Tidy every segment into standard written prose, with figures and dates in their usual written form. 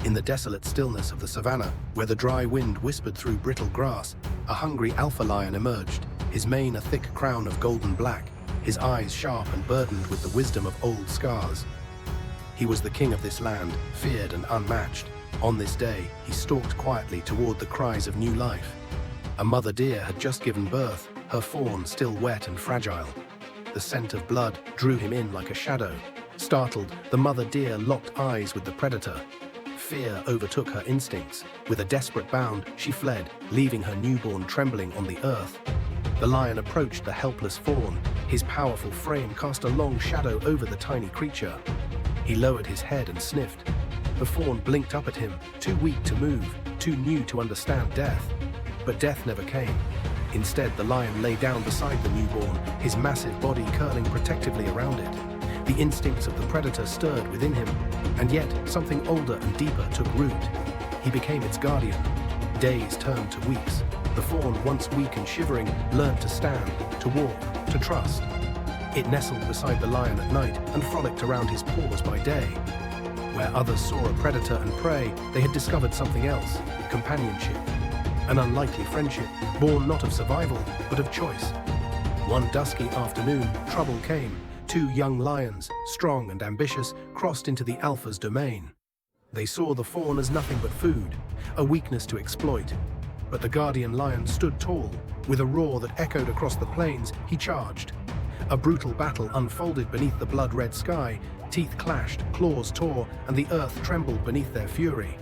In the desolate stillness of the savannah, where the dry wind whispered through brittle grass, a hungry alpha lion emerged, his mane a thick crown of golden black, his eyes sharp and burdened with the wisdom of old scars. He was the king of this land, feared and unmatched. On this day, he stalked quietly toward the cries of new life. A mother deer had just given birth, her fawn still wet and fragile. The scent of blood drew him in like a shadow. Startled, the mother deer locked eyes with the predator. Fear overtook her instincts. With a desperate bound, she fled, leaving her newborn trembling on the earth. The lion approached the helpless fawn. His powerful frame cast a long shadow over the tiny creature. He lowered his head and sniffed. The fawn blinked up at him, too weak to move, too new to understand death. But death never came. Instead, the lion lay down beside the newborn, his massive body curling protectively around it. The instincts of the predator stirred within him, and yet something older and deeper took root. He became its guardian. Days turned to weeks. The fawn, once weak and shivering, learned to stand, to walk, to trust. It nestled beside the lion at night and frolicked around his paws by day. Where others saw a predator and prey, they had discovered something else: companionship. An unlikely friendship, born not of survival, but of choice. One dusky afternoon, trouble came. Two young lions, strong and ambitious, crossed into the alpha's domain. They saw the fawn as nothing but food, a weakness to exploit. But the guardian lion stood tall. With a roar that echoed across the plains, he charged. A brutal battle unfolded beneath the blood-red sky. Teeth clashed, claws tore, and the earth trembled beneath their fury.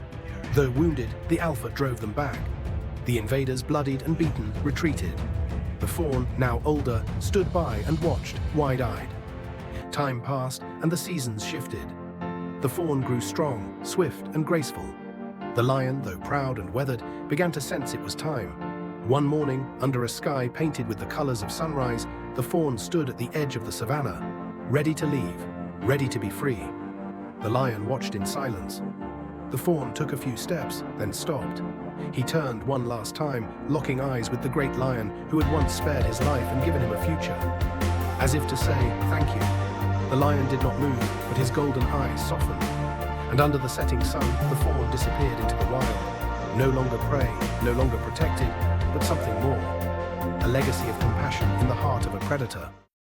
Though wounded, the alpha drove them back. The invaders, bloodied and beaten, retreated. The fawn, now older, stood by and watched, wide-eyed. Time passed, and the seasons shifted. The fawn grew strong, swift, and graceful. The lion, though proud and weathered, began to sense it was time. One morning, under a sky painted with the colors of sunrise, the fawn stood at the edge of the savannah, ready to leave, ready to be free. The lion watched in silence. The fawn took a few steps, then stopped. He turned one last time, locking eyes with the great lion who had once spared his life and given him a future. As if to say, thank you. The lion did not move, but his golden eyes softened. And under the setting sun, the fawn disappeared into the wild. No longer prey, no longer protected, but something more. A legacy of compassion in the heart of a predator.